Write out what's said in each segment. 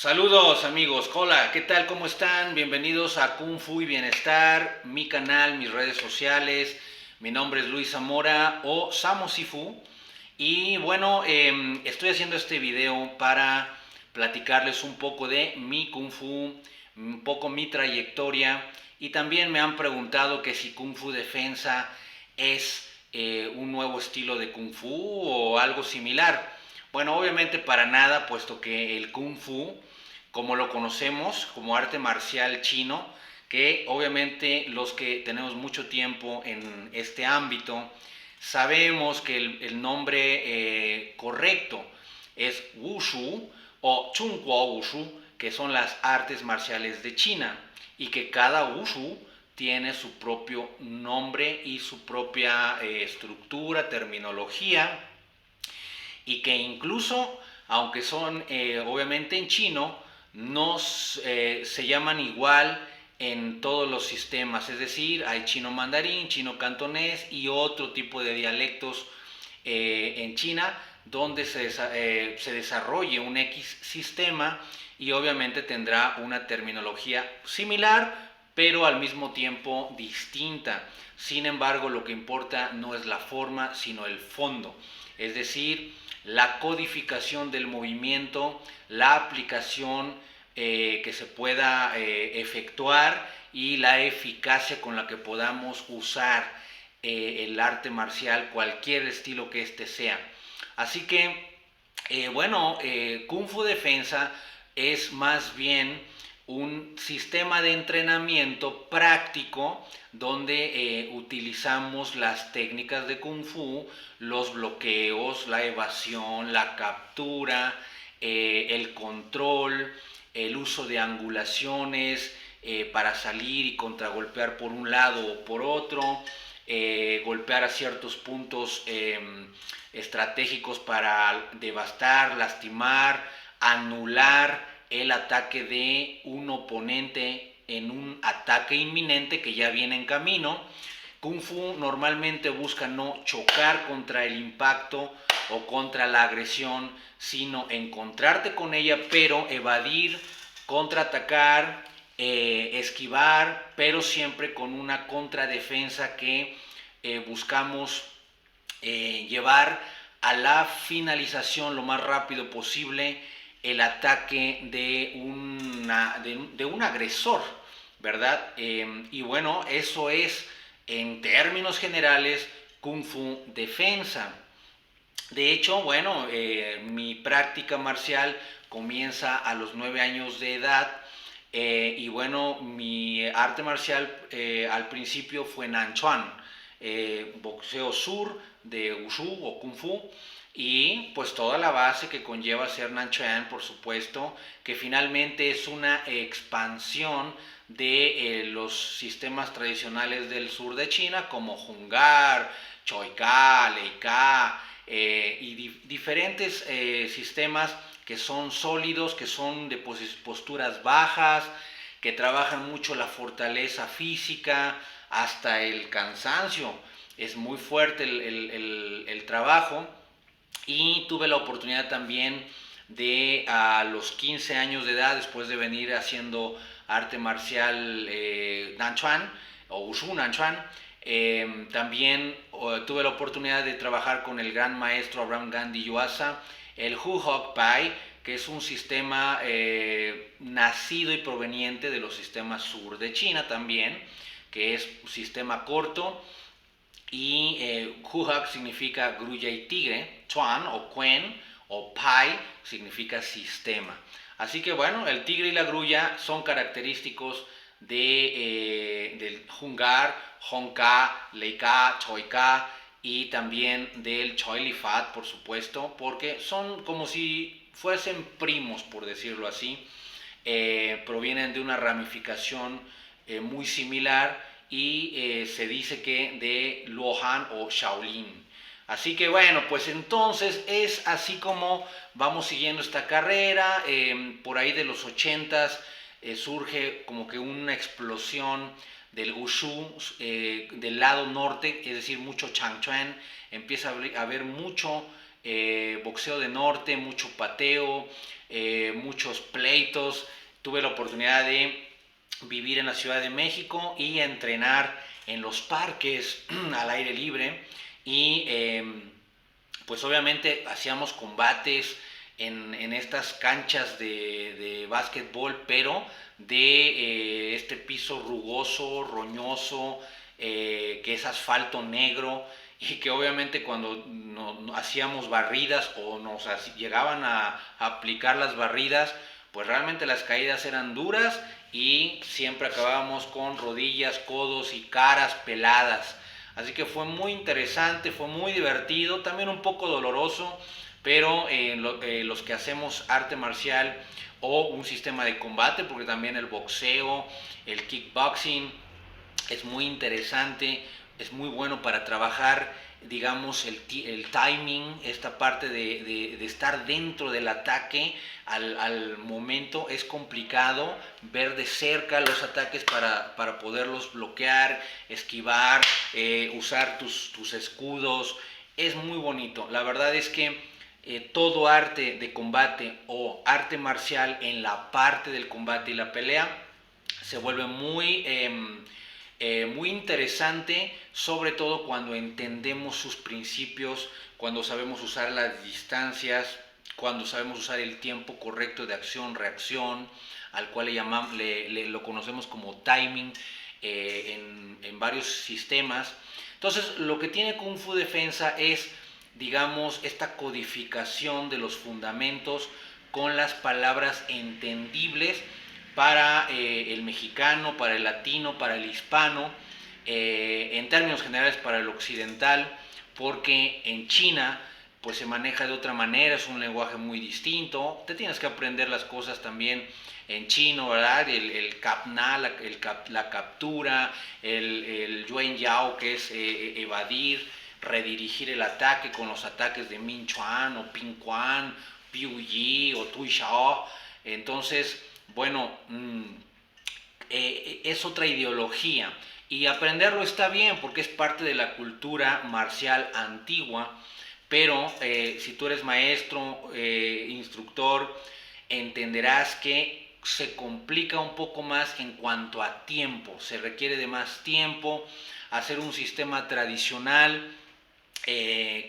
Saludos amigos, hola, ¿qué tal? ¿Cómo están? Bienvenidos a Kung Fu y Bienestar, mi canal, mis redes sociales. Mi nombre es Luis Zamora o Samo Sifu. Y bueno, estoy haciendo este video para platicarles un poco de mi Kung Fu, un poco mi trayectoria. Y también me han preguntado que si Kung Fu Defensa es un nuevo estilo de Kung Fu o algo similar. Bueno, obviamente para nada, puesto que el Kung Fu, como lo conocemos, como arte marcial chino, que obviamente los que tenemos mucho tiempo en este ámbito, sabemos que el nombre correcto es Wushu o Chungguo Wushu, que son las artes marciales de China, y que cada Wushu tiene su propio nombre y su propia estructura, terminología, y que incluso, aunque son obviamente en chino, no se llaman igual en todos los sistemas, es decir, hay chino mandarín, chino cantonés y otro tipo de dialectos en China donde se desarrolle un X sistema y obviamente tendrá una terminología similar pero al mismo tiempo distinta. Sin embargo, lo que importa no es la forma, sino el fondo. Es decir, la codificación del movimiento, la aplicación que se pueda efectuar y la eficacia con la que podamos usar el arte marcial, cualquier estilo que éste sea. Así que, Kung Fu Defensa es más bien un sistema de entrenamiento práctico donde utilizamos las técnicas de Kung Fu, los bloqueos, la evasión, la captura, el control, el uso de angulaciones para salir y contragolpear por un lado o por otro, golpear a ciertos puntos estratégicos para devastar, lastimar, anular el ataque de un oponente en un ataque inminente que ya viene en camino. Kung Fu normalmente busca no chocar contra el impacto o contra la agresión, sino encontrarte con ella, pero evadir, contraatacar, esquivar, pero siempre con una contradefensa que buscamos llevar a la finalización lo más rápido posible el ataque de un agresor, ¿verdad? Y bueno, eso es en términos generales Kung Fu Defensa. De hecho, bueno, mi práctica marcial comienza a los 9 años de edad y bueno, mi arte marcial al principio fue Nanchuan, boxeo sur de Wushu o Kung Fu y pues toda la base que conlleva ser Nanchuan, por supuesto, que finalmente es una expansión de los sistemas tradicionales del sur de China como Hungar, Choika, Leika, y diferentes sistemas que son sólidos, que son de posturas bajas, que trabajan mucho la fortaleza física, hasta el cansancio. Es muy fuerte el trabajo y tuve la oportunidad también de a los 15 años de edad, después de venir haciendo arte marcial Nanchuan o Wushu Nanchuan, también tuve la oportunidad de trabajar con el gran maestro Abraham Gandhi Yuasa, el Hu Hok Pai, que es un sistema nacido y proveniente de los sistemas sur de China también, que es un sistema corto, y Huhak significa grulla y tigre, Chuan o Quen o Pai significa sistema. Así que bueno, el tigre y la grulla son característicos del Hungar, Honka, Leika, Choika y también del Choilifat, por supuesto, porque son como si fuesen primos, por decirlo así. Provienen de una ramificación muy similar y se dice que de Luohan o Shaolin. Así que bueno, pues entonces es así como vamos siguiendo esta carrera. Por ahí de los 80s surge como que una explosión del Wushu del lado norte, es decir, mucho Changchuan. Empieza a haber mucho boxeo de norte, mucho pateo, muchos pleitos. Tuve la oportunidad de vivir en la Ciudad de México y entrenar en los parques al aire libre y pues obviamente hacíamos combates en estas canchas de básquetbol, pero de este piso rugoso, roñoso, que es asfalto negro y que obviamente cuando hacíamos barridas o nos llegaban a aplicar las barridas, pues realmente las caídas eran duras y siempre acabábamos con rodillas, codos y caras peladas. Así que fue muy interesante, fue muy divertido, también un poco doloroso, pero los que hacemos arte marcial o un sistema de combate, porque también el boxeo, el kickboxing es muy interesante, es muy bueno para trabajar, digamos, el timing, esta parte de estar dentro del ataque al momento. Es complicado ver de cerca los ataques para poderlos bloquear, esquivar, usar tus escudos. Es muy bonito. La verdad es que todo arte de combate o arte marcial en la parte del combate y la pelea se vuelve muy interesante, sobre todo cuando entendemos sus principios, cuando sabemos usar las distancias, cuando sabemos usar el tiempo correcto de acción-reacción, al cual lo conocemos como timing en varios sistemas. Entonces, lo que tiene Kung Fu Defensa es, digamos, esta codificación de los fundamentos con las palabras entendibles para el mexicano, para el latino, para el hispano, en términos generales para el occidental, porque en China pues se maneja de otra manera, es un lenguaje muy distinto, te tienes que aprender las cosas también en chino, ¿verdad? El capna, la captura, el yuen yao, que es evadir, redirigir el ataque con los ataques de Min Chuan o Ping Quan, Piu Yi o Tui Shao. Entonces, bueno, es otra ideología y aprenderlo está bien porque es parte de la cultura marcial antigua, pero si tú eres maestro, instructor, entenderás que se complica un poco más en cuanto a tiempo, se requiere de más tiempo, hacer un sistema tradicional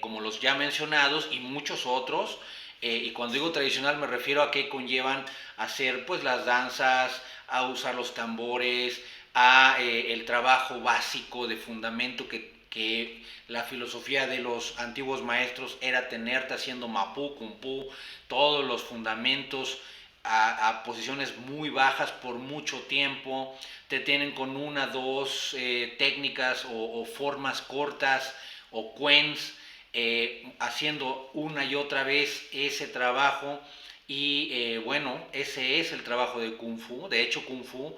como los ya mencionados y muchos otros, y cuando digo tradicional me refiero a que conllevan hacer pues las danzas, a usar los tambores, a el trabajo básico de fundamento que la filosofía de los antiguos maestros era tenerte haciendo mapú, kung fu, todos los fundamentos a posiciones muy bajas por mucho tiempo, te tienen con una, dos técnicas o formas cortas o quens, haciendo una y otra vez ese trabajo y bueno, ese es el trabajo de Kung Fu. De hecho, Kung Fu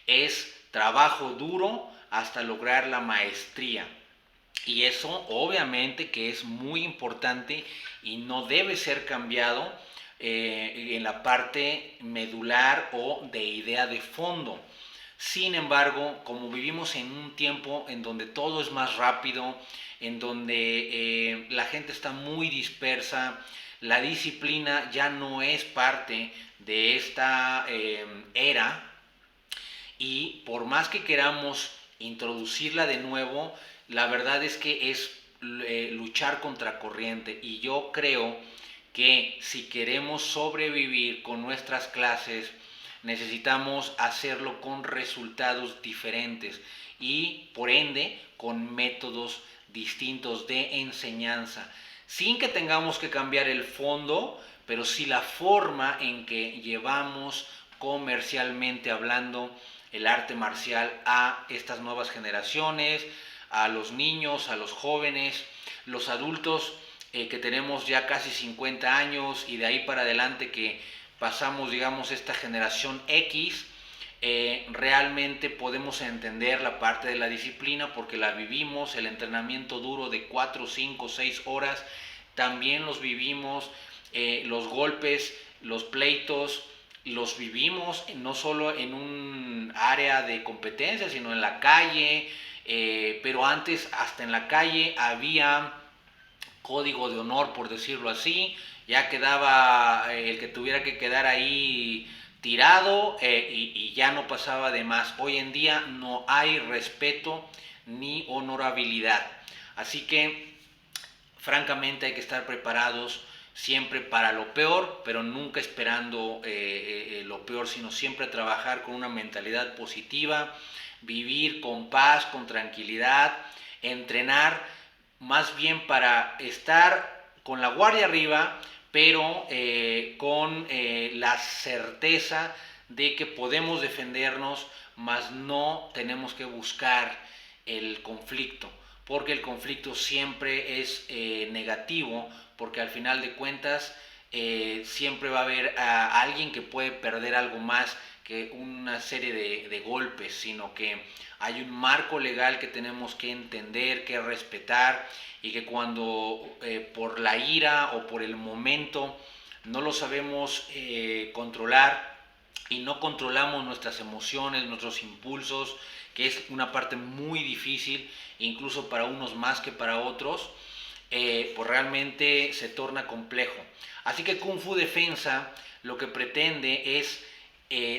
es trabajo duro hasta lograr la maestría. Y eso obviamente que es muy importante y no debe ser cambiado en la parte medular o de idea de fondo. Sin embargo, como vivimos en un tiempo en donde todo es más rápido, en donde la gente está muy dispersa, la disciplina ya no es parte de esta era y por más que queramos introducirla de nuevo, la verdad es que es luchar contra corriente y yo creo que si queremos sobrevivir con nuestras clases, necesitamos hacerlo con resultados diferentes y por ende con métodos distintos de enseñanza, sin que tengamos que cambiar el fondo, pero sí la forma en que llevamos comercialmente hablando el arte marcial a estas nuevas generaciones, a los niños, a los jóvenes, los adultos que tenemos ya casi 50 años y de ahí para adelante que pasamos, digamos, esta generación X, realmente podemos entender la parte de la disciplina porque la vivimos, el entrenamiento duro de 4, 5, 6 horas, también los vivimos, los golpes, los pleitos, los vivimos no solo en un área de competencia, sino en la calle, pero antes hasta en la calle había código de honor, por decirlo así. Ya quedaba el que tuviera que quedar ahí tirado y ya no pasaba de más. Hoy en día no hay respeto ni honorabilidad. Así que francamente hay que estar preparados siempre para lo peor, pero nunca esperando lo peor, sino siempre trabajar con una mentalidad positiva, vivir con paz, con tranquilidad, entrenar más bien para estar con la guardia arriba, pero con la certeza de que podemos defendernos, mas no tenemos que buscar el conflicto, porque el conflicto siempre es negativo, porque al final de cuentas siempre va a haber a alguien que puede perder algo más que una serie de golpes, sino que hay un marco legal que tenemos que entender, que respetar, y que cuando por la ira o por el momento no lo sabemos controlar y no controlamos nuestras emociones, nuestros impulsos, que es una parte muy difícil, incluso para unos más que para otros, pues realmente se torna complejo. Así que Kung Fu Defensa lo que pretende es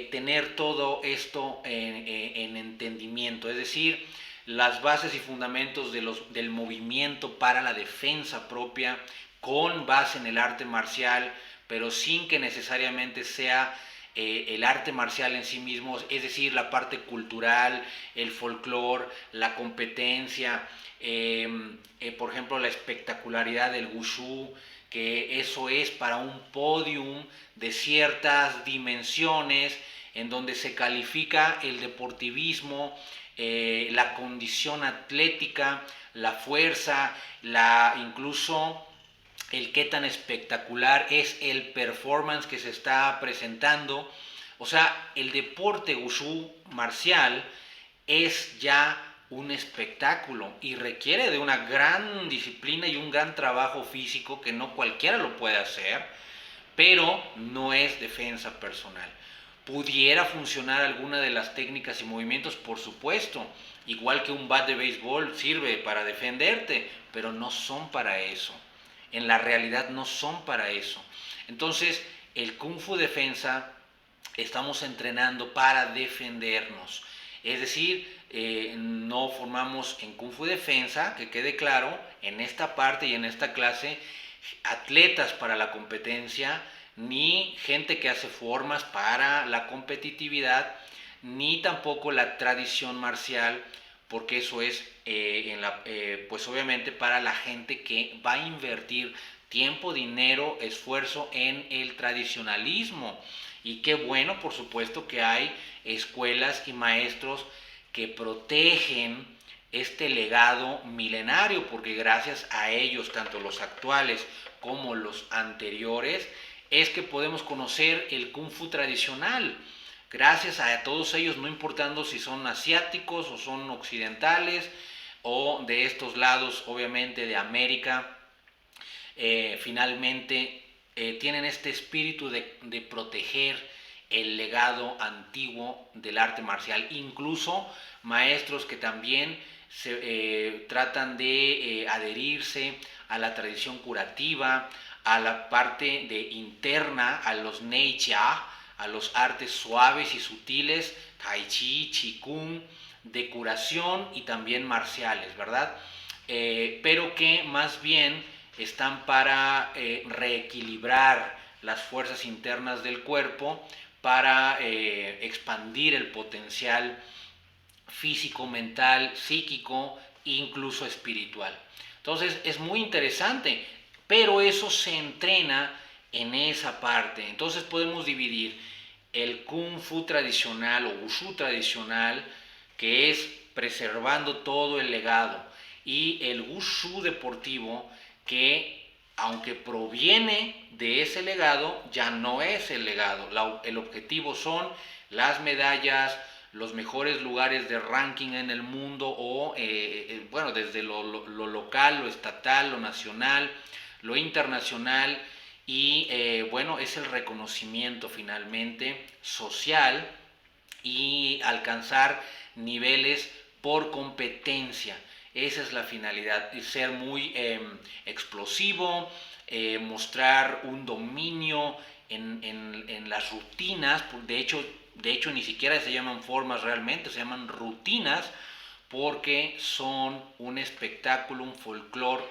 tener todo esto en entendimiento, es decir, las bases y fundamentos del movimiento para la defensa propia, con base en el arte marcial, pero sin que necesariamente sea el arte marcial en sí mismo, es decir, la parte cultural, el folclore, la competencia, por ejemplo, la espectacularidad del wushu, que eso es para un podium de ciertas dimensiones en donde se califica el deportivismo, la condición atlética, la fuerza, incluso el qué tan espectacular es el performance que se está presentando. O sea, el deporte wushu marcial es ya un espectáculo y requiere de una gran disciplina y un gran trabajo físico que no cualquiera lo puede hacer, pero no es defensa personal. ¿Pudiera funcionar alguna de las técnicas y movimientos? Por supuesto, igual que un bat de béisbol sirve para defenderte, pero no son para eso. En la realidad no son para eso. Entonces, el Kung Fu Defensa estamos entrenando para defendernos. Es decir, no formamos en Kung Fu Defensa, que quede claro, en esta parte y en esta clase, atletas para la competencia, ni gente que hace formas para la competitividad, ni tampoco la tradición marcial, porque eso es pues obviamente para la gente que va a invertir tiempo, dinero, esfuerzo en el tradicionalismo. Y qué bueno, por supuesto, que hay escuelas y maestros que protegen este legado milenario, porque gracias a ellos, tanto los actuales como los anteriores, es que podemos conocer el Kung Fu tradicional. Gracias a todos ellos, no importando si son asiáticos o son occidentales o de estos lados, obviamente de América, finalmente tienen este espíritu de proteger el legado antiguo del arte marcial. Incluso maestros que también tratan de adherirse a la tradición curativa, a la parte interna, a los Nei Chia, a los artes suaves y sutiles, Tai Chi, Chi Kung, de curación y también marciales, ¿verdad? Pero que más bien están para reequilibrar las fuerzas internas del cuerpo, para expandir el potencial físico, mental, psíquico e incluso espiritual. Entonces es muy interesante, pero eso se entrena en esa parte. Entonces podemos dividir el Kung Fu tradicional o Wushu tradicional, que es preservando todo el legado, y el Wushu deportivo, que aunque proviene de ese legado, ya no es el legado. El objetivo son las medallas, los mejores lugares de ranking en el mundo, o bueno, desde lo local, lo estatal, lo nacional, lo internacional, y bueno, es el reconocimiento finalmente social y alcanzar niveles por competencia. Esa es la finalidad, ser muy explosivo, mostrar un dominio en las rutinas. De hecho ni siquiera se llaman formas realmente, se llaman rutinas, porque son un espectáculo, un folclore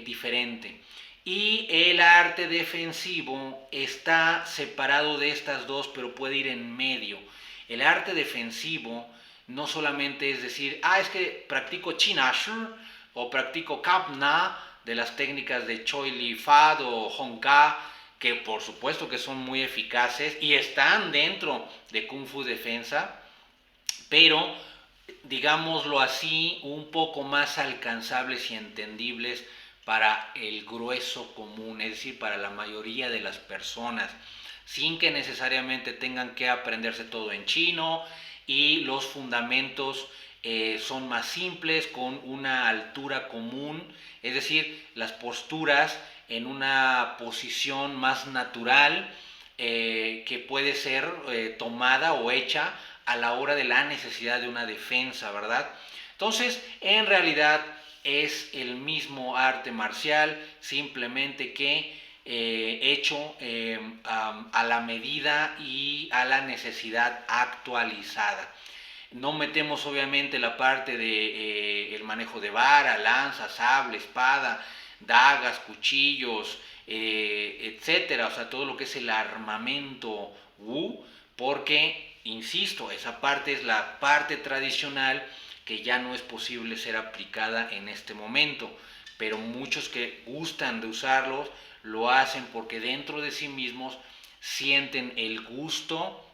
diferente. Y el arte defensivo está separado de estas dos, pero puede ir en medio. El arte defensivo no solamente es decir, es que practico Chinashu o practico Kapna, de las técnicas de Choi Li Fad o Hong Ka, que por supuesto que son muy eficaces y están dentro de Kung Fu Defensa, pero digámoslo así, un poco más alcanzables y entendibles para el grueso común, es decir, para la mayoría de las personas, sin que necesariamente tengan que aprenderse todo en chino, y los fundamentos son más simples, con una altura común, es decir, las posturas en una posición más natural, que puede ser tomada o hecha a la hora de la necesidad de una defensa, ¿verdad? Entonces, en realidad es el mismo arte marcial, simplemente que hecho a la medida y a la necesidad actualizada. No metemos obviamente la parte de el manejo de vara, lanza, sable, espada, dagas, cuchillos, etcétera, o sea, todo lo que es el armamento Wu, porque, insisto, esa parte es la parte tradicional que ya no es posible ser aplicada en este momento, pero muchos que gustan de usarlos lo hacen porque dentro de sí mismos sienten el gusto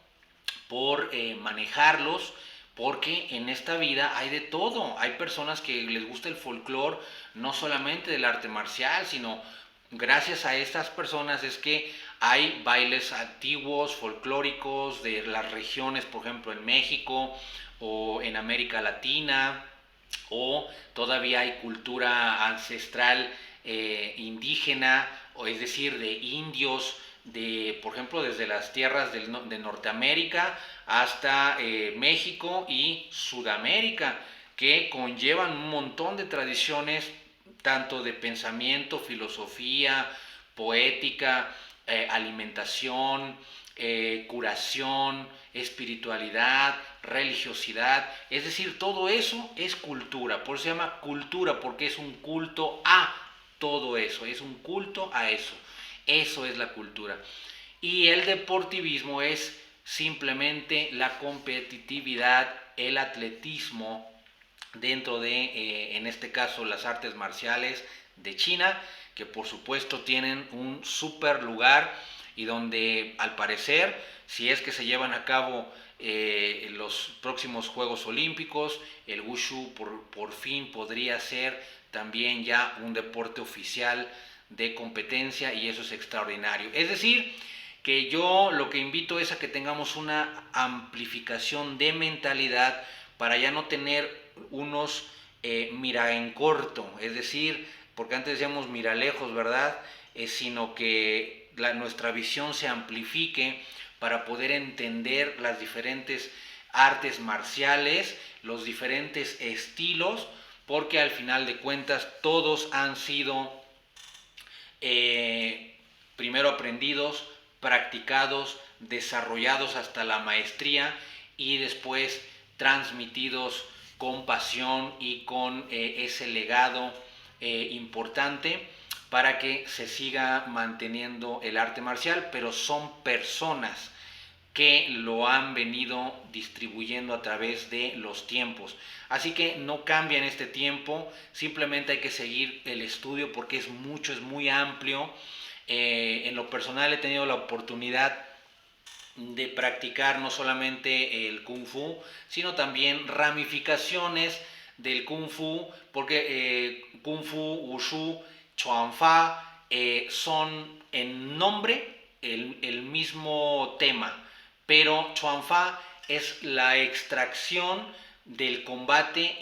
por manejarlos, porque en esta vida hay de todo. Hay personas que les gusta el folclore, no solamente del arte marcial, sino gracias a estas personas es que hay bailes antiguos, folclóricos de las regiones, por ejemplo en México o en América Latina, o todavía hay cultura ancestral indígena, o es decir, de indios, por ejemplo, desde las tierras de Norteamérica hasta México y Sudamérica, que conllevan un montón de tradiciones, tanto de pensamiento, filosofía, poética, alimentación, curación, espiritualidad, religiosidad, es decir, todo eso es cultura, por eso se llama cultura, porque es un culto a todo eso, es un culto a eso, eso es la cultura. Y el deportivismo es simplemente la competitividad, el atletismo dentro de, en este caso, las artes marciales de China, que por supuesto tienen un super lugar y donde al parecer, si es que se llevan a cabo los próximos Juegos Olímpicos, el Wushu por fin podría ser también ya un deporte oficial de competencia, y eso es extraordinario. Es decir, que yo lo que invito es a que tengamos una amplificación de mentalidad para ya no tener unos mira en corto, es decir, porque antes decíamos mira lejos, ¿verdad? Sino que nuestra visión se amplifique para poder entender las diferentes artes marciales, los diferentes estilos, porque al final de cuentas todos han sido primero aprendidos, practicados, desarrollados hasta la maestría y después transmitidos con pasión y con ese legado importante para que se siga manteniendo el arte marcial, pero son personas que lo han venido distribuyendo a través de los tiempos. Así que no cambia en este tiempo, simplemente hay que seguir el estudio porque es mucho, es muy amplio. En lo personal he tenido la oportunidad de practicar no solamente el Kung Fu, sino también ramificaciones del Kung Fu, porque Kung Fu, Wushu, Chuan Fa son en nombre el mismo tema, pero Chuan Fa es la extracción del combate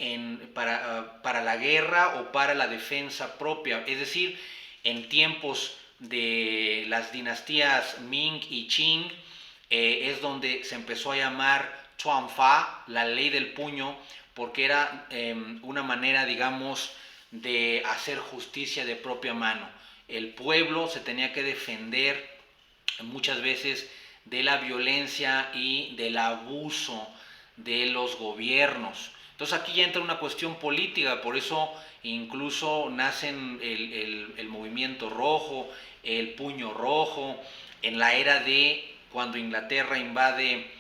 para la guerra o para la defensa propia, es decir, en tiempos de las dinastías Ming y Qing, es donde se empezó a llamar Chuan Fa, la ley del puño, porque era una manera, digamos, de hacer justicia de propia mano. El pueblo se tenía que defender muchas veces de la violencia y del abuso de los gobiernos. Entonces aquí ya entra una cuestión política, por eso incluso nacen el movimiento rojo, el puño rojo, en la era de cuando Inglaterra invade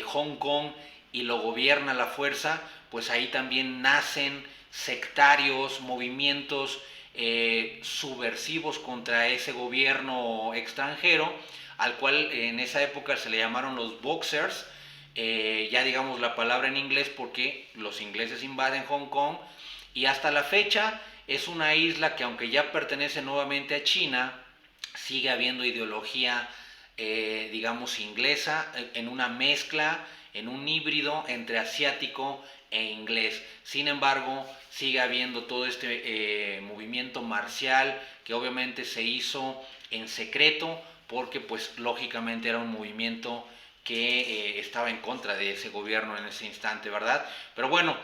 Hong Kong y lo gobierna la fuerza, pues ahí también nacen sectarios, movimientos subversivos contra ese gobierno extranjero, al cual en esa época se le llamaron los Boxers, ya digamos la palabra en inglés porque los ingleses invaden Hong Kong y hasta la fecha es una isla que aunque ya pertenece nuevamente a China, sigue habiendo ideología digamos inglesa en una mezcla, en un híbrido entre asiático e inglés. Sin embargo, sigue habiendo todo este movimiento marcial que obviamente se hizo en secreto porque pues lógicamente era un movimiento que estaba en contra de ese gobierno en ese instante, ¿verdad? Pero bueno,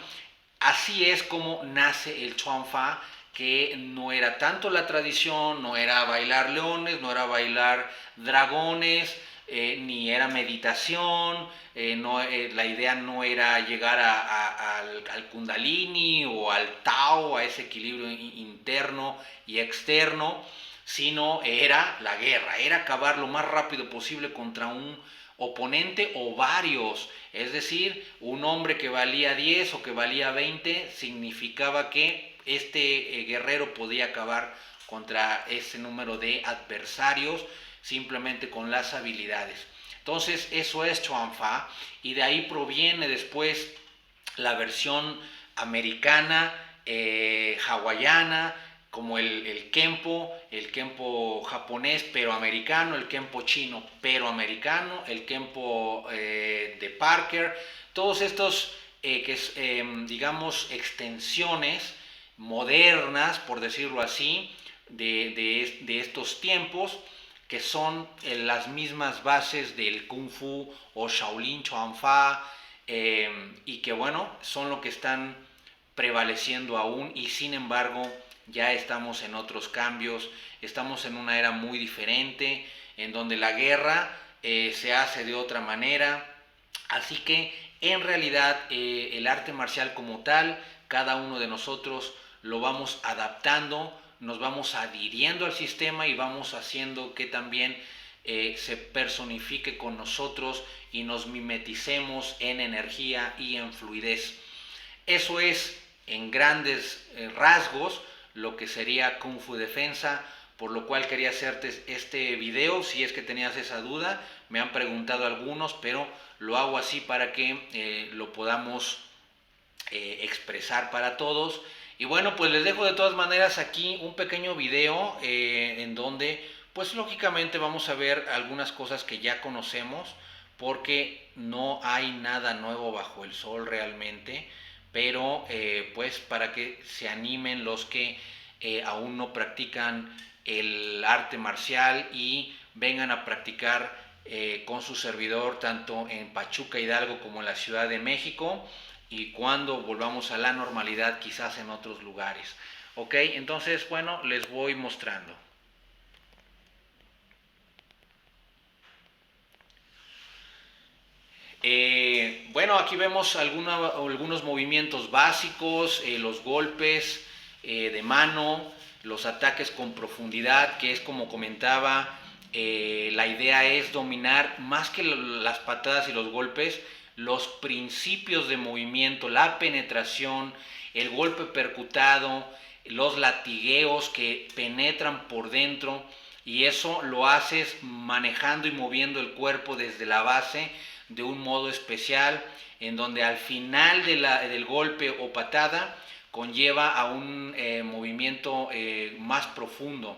así es como nace el Chuan Fa, que no era tanto la tradición, no era bailar leones, no era bailar dragones, ni era meditación, la idea no era llegar al kundalini o al Tao, a ese equilibrio interno y externo, sino era la guerra, era acabar lo más rápido posible contra un oponente o varios, es decir, un hombre que valía 10 o que valía 20 significaba que este guerrero podía acabar contra ese número de adversarios simplemente con las habilidades. Entonces eso es Chuan Fa y de ahí proviene después la versión americana, hawaiana, como el Kenpo japonés pero americano, el Kenpo chino pero americano, el Kenpo de Parker, todos estos digamos extensiones modernas, por decirlo así, de estos tiempos, que son las mismas bases del Kung Fu o Shaolin Chuan Fa, y que bueno, son lo que están prevaleciendo aún y sin embargo ya estamos en otros cambios, estamos en una era muy diferente, en donde la guerra se hace de otra manera, así que en realidad el arte marcial como tal, cada uno de nosotros lo vamos adaptando, nos vamos adhiriendo al sistema y vamos haciendo que también se personifique con nosotros y nos mimeticemos en energía y en fluidez. Eso es en grandes rasgos lo que sería Kung Fu Defensa, por lo cual quería hacerte este video, si es que tenías esa duda, me han preguntado algunos, pero lo hago así para que lo podamos expresar para todos. Y bueno, pues les dejo de todas maneras aquí un pequeño video en donde pues lógicamente vamos a ver algunas cosas que ya conocemos, porque no hay nada nuevo bajo el sol realmente, pero pues para que se animen los que aún no practican el arte marcial y vengan a practicar con su servidor tanto en Pachuca Hidalgo como en la Ciudad de México, y cuando volvamos a la normalidad quizás en otros lugares. Ok, entonces bueno, les voy mostrando. Bueno, aquí vemos algunos movimientos básicos, los golpes de mano, los ataques con profundidad, que es como comentaba, la idea es dominar más que las patadas y los golpes, los principios de movimiento, la penetración, el golpe percutado, los latigueos que penetran por dentro, y eso lo haces manejando y moviendo el cuerpo desde la base de un modo especial, en donde al final del golpe o patada conlleva a un movimiento más profundo.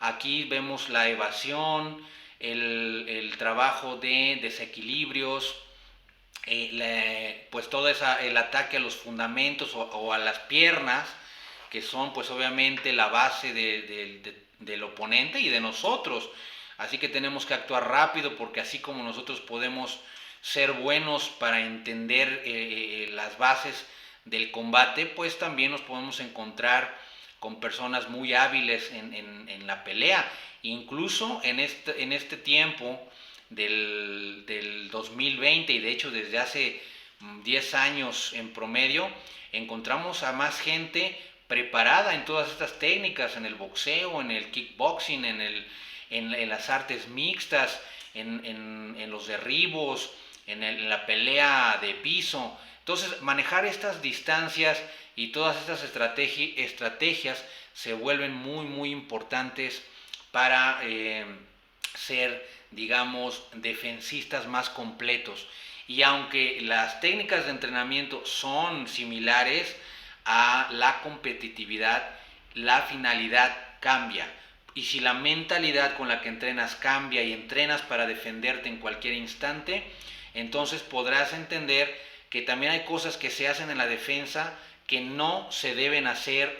Aquí vemos la evasión, el trabajo de desequilibrios, pues todo el ataque a los fundamentos o a las piernas, que son pues obviamente la base del oponente y de nosotros. Así que tenemos que actuar rápido, porque así como nosotros podemos ser buenos para entender las bases del combate, pues también nos podemos encontrar con personas muy hábiles en la pelea. Incluso en este tiempo del 2020, y de hecho desde hace 10 años en promedio, encontramos a más gente preparada en todas estas técnicas, en el boxeo, en el kickboxing, en las artes mixtas, en los derribos, en la pelea de piso. Entonces, manejar estas distancias y todas estas estrategias se vuelven muy importantes para ser, digamos, defensistas más completos. Y aunque las técnicas de entrenamiento son similares a la competitividad, la finalidad cambia. Y si la mentalidad con la que entrenas cambia y entrenas para defenderte en cualquier instante, entonces podrás entender que también hay cosas que se hacen en la defensa que no se deben hacer,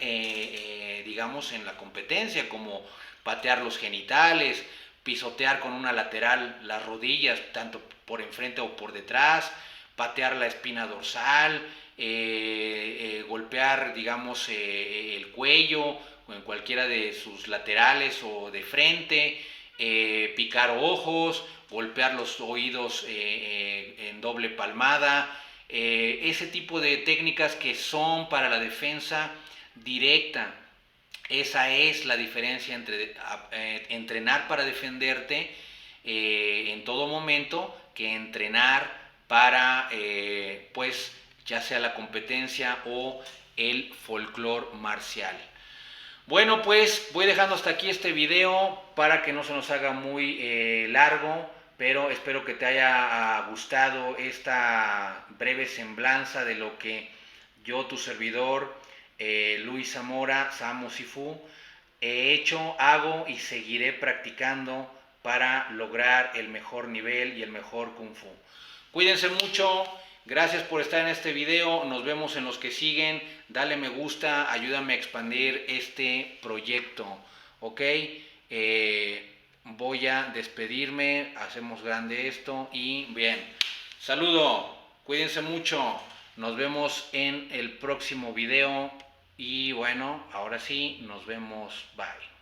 digamos, en la competencia, como patear los genitales, pisotear con una lateral las rodillas, tanto por enfrente o por detrás, patear la espina dorsal, golpear, digamos, el cuello o en cualquiera de sus laterales o de frente, picar ojos, golpear los oídos en doble palmada, ese tipo de técnicas que son para la defensa directa. Esa es la diferencia entre entrenar para defenderte en todo momento que entrenar para, pues, ya sea la competencia o el folclore marcial. Bueno, pues voy dejando hasta aquí este video para que no se nos haga muy largo, pero espero que te haya gustado esta breve semblanza de lo que yo, tu servidor, Luis Zamora, Samo Sifu, he hecho, hago y seguiré practicando para lograr el mejor nivel y el mejor Kung Fu. Cuídense mucho. Gracias por estar en este video, nos vemos en los que siguen, dale me gusta, ayúdame a expandir este proyecto, ¿ok? Voy a despedirme, hacemos grande esto y bien, saludo, cuídense mucho, nos vemos en el próximo video y bueno, ahora sí, nos vemos, bye.